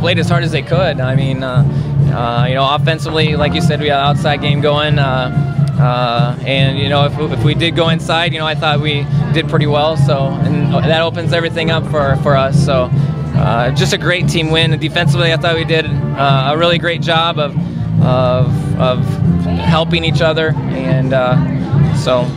played as hard as they could. I mean, you know, offensively, like you said, we had an outside game going. And you know, if we did go inside, you know, I thought we did pretty well. So, and that opens everything up for us. So, just a great team win. And defensively, I thought we did a really great job of helping each other. And so.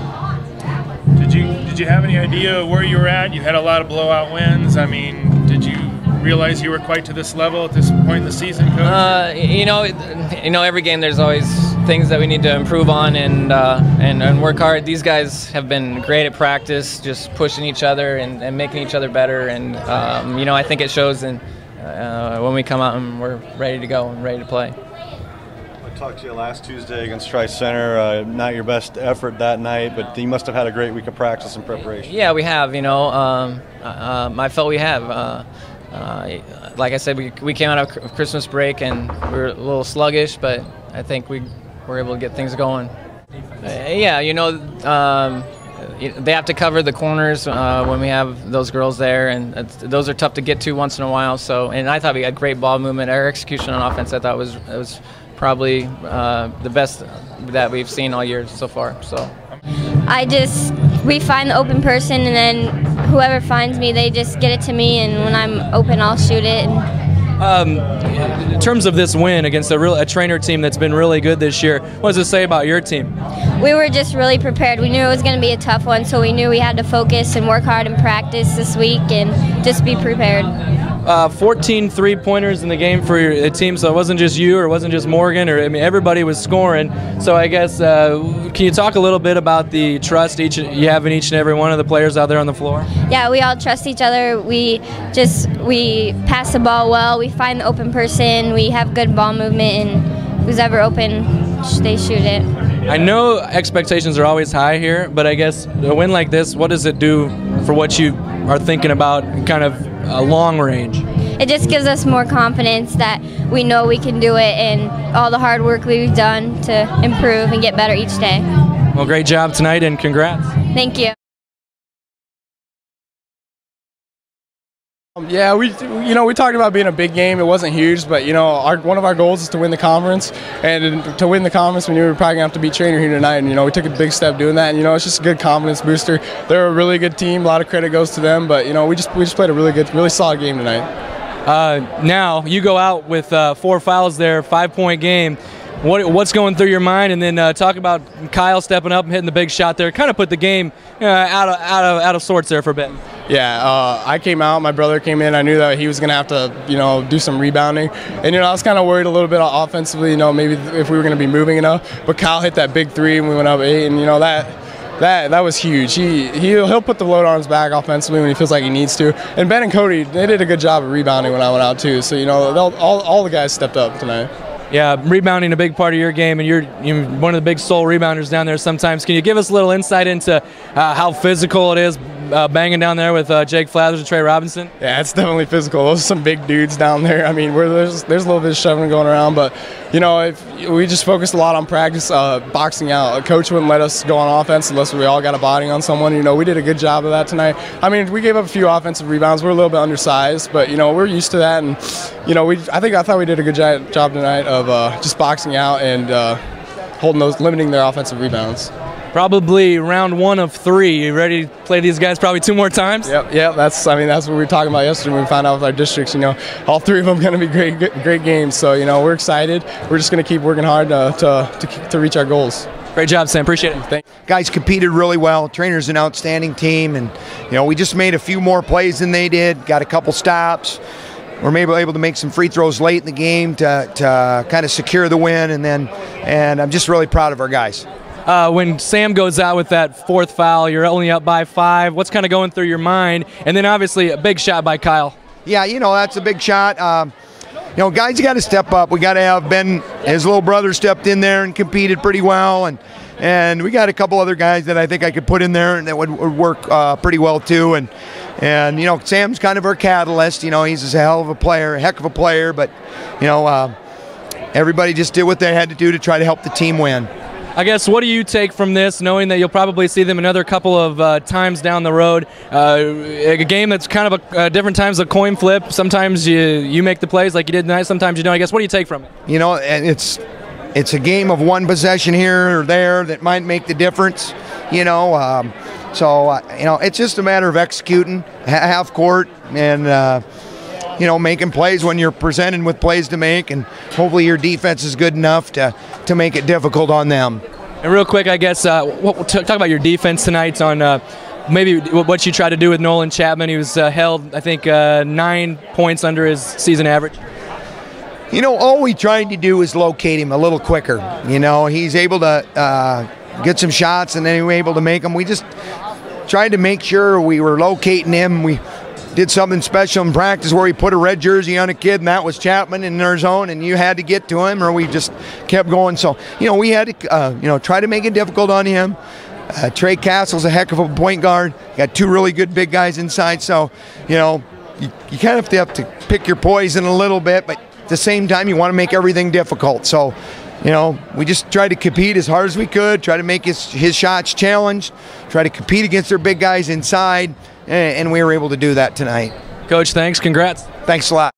Did you have any idea where you were at? You had a lot of blowout wins. I mean, did you realize you were quite to this level at this point in the season, Coach? You know, every game there's always things that we need to improve on and work hard. These guys have been great at practice, just pushing each other and making each other better. And you know, I think it shows when we come out and we're ready to go and ready to play. I talked to you last Tuesday against Treynor. Not your best effort that night, but you must have had a great week of practice and preparation. Yeah, we have. You know, I felt we have. Like I said, we came out of Christmas break and we were a little sluggish, but I think we were able to get things going. Yeah, you know, they have to cover the corners when we have those girls there, and those are tough to get to once in a while. So, and I thought we had great ball movement. Our execution on offense, I thought was probably the best that we've seen all year so far. So, we find the open person, and then whoever finds me, they just get it to me, and when I'm open, I'll shoot it. In terms of this win against a Treynor team that's been really good this year, what does it say about your team? We were just really prepared. We knew it was going to be a tough one, so we knew we had to focus and work hard in practice this week and just be prepared. 14 three-pointers in the game for your team, so it wasn't just you or it wasn't just Morgan, or I mean everybody was scoring. So I guess can you talk a little bit about the trust you have in each and every one of the players out there on the floor? Yeah, we all trust each other. We pass the ball well. We find the open person. We have good ball movement, and who's ever open, they shoot it. I know expectations are always high here, but I guess a win like this, what does it do for what you are thinking about kind of long range? It just gives us more confidence that we know we can do it, and all the hard work we've done to improve and get better each day. Well, great job tonight, and congrats. Thank you. Yeah, we talked about being a big game. It wasn't huge, but one of our goals is to win the conference, and to win the conference, we knew we were probably gonna have to beat Treynor here tonight. And we took a big step doing that. And it's just a good confidence booster. They're a really good team. A lot of credit goes to them, but we just played a really solid game tonight. Now you go out with 4 fouls there, 5-point game. What's going through your mind? And then talk about Kyle stepping up and hitting the big shot there. Kind of put the game out of sorts there for a bit. Yeah, I came out. My brother came in. I knew that he was going to have to, do some rebounding. And I was kind of worried a little bit offensively. Maybe if we were going to be moving enough. But Kyle hit that big 3, and we went up 8. And that was huge. He'll put the load on his back offensively when he feels like he needs to. And Ben and Cody, they did a good job of rebounding when I went out too. So all the guys stepped up tonight. Yeah, rebounding a big part of your game, and you're one of the big sole rebounders down there sometimes. Can you give us a little insight into how physical it is banging down there with Jake Flathers and Trey Robinson? Yeah, it's definitely physical. Those are some big dudes down there. I mean, there's a little bit of shoving going around, but if we just focused a lot on practice, boxing out. A coach wouldn't let us go on offense unless we all got a body on someone. We did a good job of that tonight. I mean, we gave up a few offensive rebounds. We're a little bit undersized, but we're used to that. And I thought we did a good job tonight of just boxing out and limiting their offensive rebounds. Probably round 1 of 3. You ready to play these guys probably 2 more times? Yep. That's what we were talking about yesterday when we found out with our districts. All 3 of them going to be great games. So we're excited. We're just going to keep working hard to reach our goals. Great job, Sam. Appreciate it. Thanks. Guys competed really well. Treynor's an outstanding team, and we just made a few more plays than they did. Got a couple stops. We're maybe able to make some free throws late in the game to kind of secure the win, and I'm just really proud of our guys. When Sam goes out with that 4th foul, you're only up by 5. What's kind of going through your mind? And then obviously a big shot by Kyle. Yeah, that's a big shot. Guys got to step up. We got to have Ben, his little brother, stepped in there and competed pretty well, and we got a couple other guys that I think I could put in there and that would work pretty well too. And Sam's kind of our catalyst. He's a heck of a player, but everybody just did what they had to do to try to help the team win. I guess, what do you take from this, knowing that you'll probably see them another couple of times down the road? A game that's kind of different times a coin flip. Sometimes you make the plays like you did tonight. Sometimes you don't. I guess, what do you take from it? You know, and it's a game of one possession here or there that might make the difference. You know, you know, it's just a matter of executing half court and. You know, making plays when you're presented with plays to make, and hopefully your defense is good enough to make it difficult on them. And real quick, I guess, talk about your defense tonight on maybe what you tried to do with Nolan Chapman. He was held, I think, 9 points under his season average. You know, all we tried to do is locate him a little quicker. You know, he's able to get some shots, and then we were able to make them. We just tried to make sure we were locating him. We did something special in practice where we put a red jersey on a kid, and that was Chapman in their zone, and you had to get to him, or we just kept going. So, you know, we had to, you know, try to make it difficult on him. Trey Castle's a heck of a point guard. Got 2 really good big guys inside. So, you know, you kind of have to pick your poison a little bit, but at the same time, you want to make everything difficult. So, you know, we just tried to compete as hard as we could, try to make his shots challenged, try to compete against their big guys inside, and we were able to do that tonight. Coach, thanks. Congrats. Thanks a lot.